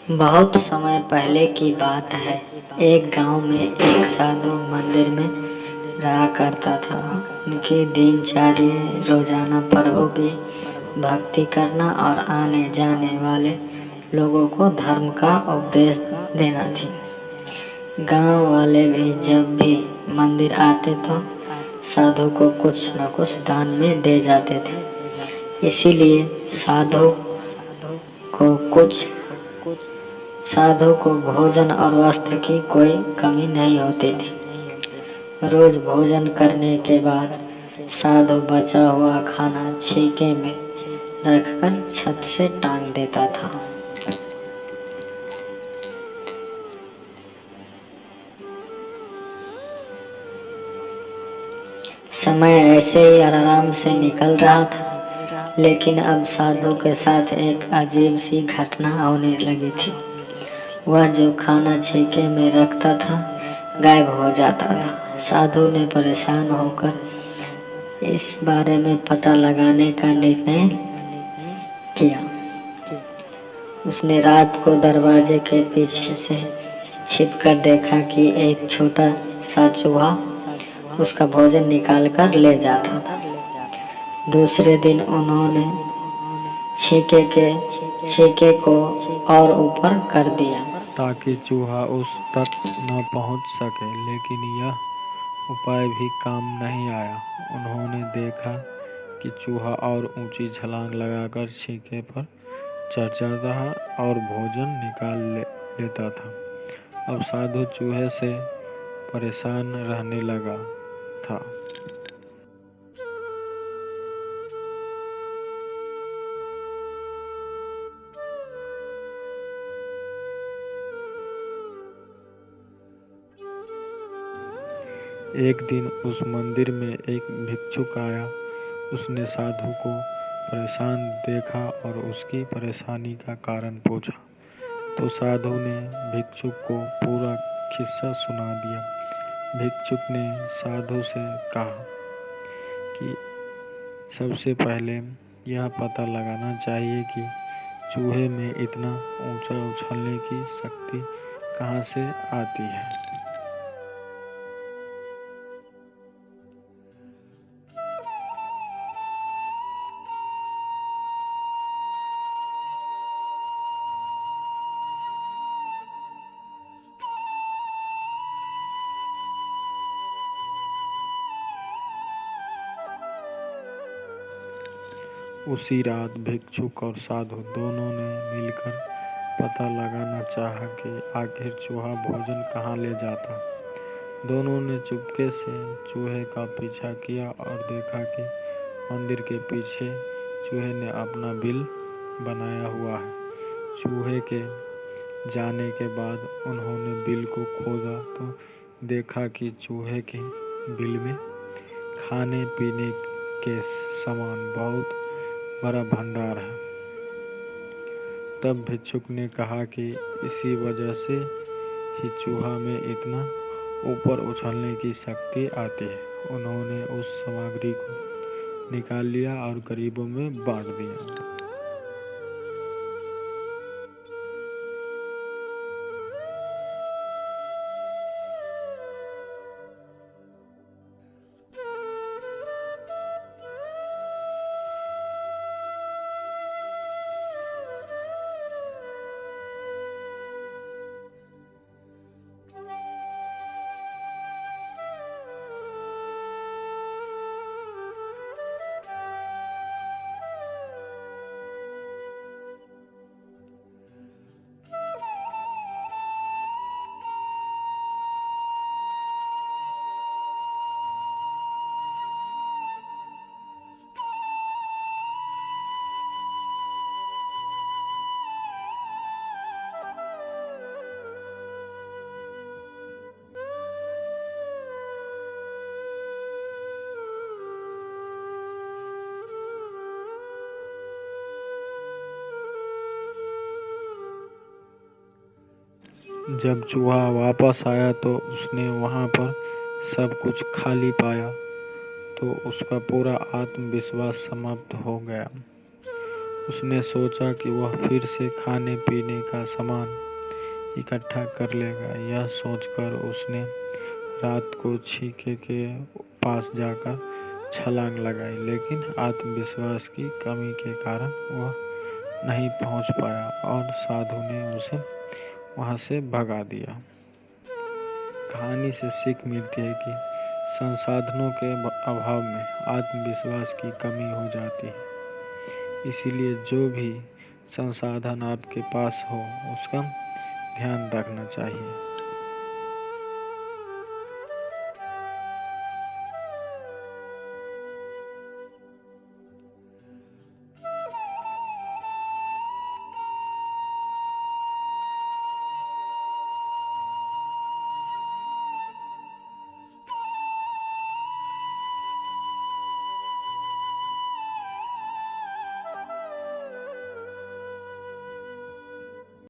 बहुत समय पहले की बात है। एक गांव में एक साधु मंदिर में रहा करता था। उनकी दिनचर्या रोजाना प्रभु की भक्ति करना और आने जाने वाले लोगों को धर्म का उपदेश देना थी। गांव वाले भी जब भी मंदिर आते तो साधु को कुछ न कुछ दान में दे जाते थे। इसीलिए साधु को भोजन और वस्त्र की कोई कमी नहीं होती थी। रोज भोजन करने के बाद साधु बचा हुआ खाना छीके में रखकर छत से टांग देता था। समय ऐसे ही आराम से निकल रहा था, लेकिन अब साधु के साथ एक अजीब सी घटना होने लगी थी। वह जो खाना छीके में रखता था गायब हो जाता था। साधु ने परेशान होकर इस बारे में पता लगाने का निर्णय किया। उसने रात को दरवाजे के पीछे से छिपकर देखा कि एक छोटा सा चूहा उसका भोजन निकाल कर ले जाता था। दूसरे दिन उन्होंने छीके को और ऊपर कर दिया ताकि चूहा उस तक न पहुंच सके, लेकिन यह उपाय भी काम नहीं आया। उन्होंने देखा कि चूहा और ऊंची छलांग लगाकर छीके पर चढ़ जाता और भोजन निकाल लेता था। अब साधु चूहे से परेशान रहने लगा था। एक दिन उस मंदिर में एक भिक्षुक आया। उसने साधु को परेशान देखा और उसकी परेशानी का कारण पूछा, तो साधु ने भिक्षुक को पूरा किस्सा सुना दिया। भिक्षुक ने साधु से कहा कि सबसे पहले यह पता लगाना चाहिए कि चूहे में इतना ऊंचा उछलने की शक्ति कहाँ से आती है। उसी रात भिक्षुक और साधु दोनों ने मिलकर पता लगाना चाहा कि आखिर चूहा भोजन कहाँ ले जाता। दोनों ने चुपके से चूहे का पीछा किया और देखा कि मंदिर के पीछे चूहे ने अपना बिल बनाया हुआ है। चूहे के जाने के बाद उन्होंने बिल को खोदा तो देखा कि चूहे के बिल में खाने पीने के सामान बहुत बड़ा भंडार है। तब भिक्षुक ने कहा कि इसी वजह से ही चूहा में इतना ऊपर उछलने की शक्ति आती है। उन्होंने उस सामग्री को निकाल लिया और गरीबों में बांट दिया। जब चूहा वापस आया तो उसने वहाँ पर सब कुछ खाली पाया तो उसका पूरा आत्मविश्वास समाप्त हो गया। उसने सोचा कि वह फिर से खाने पीने का सामान इकट्ठा कर लेगा। यह सोचकर उसने रात को छीके के पास जाकर छलांग लगाई, लेकिन आत्मविश्वास की कमी के कारण वह नहीं पहुंच पाया और साधु ने उसे वहां से भगा दिया। कहानी से सीख मिलती है कि संसाधनों के अभाव में आत्मविश्वास की कमी हो जाती है। इसीलिए जो भी संसाधन आपके पास हो उसका ध्यान रखना चाहिए।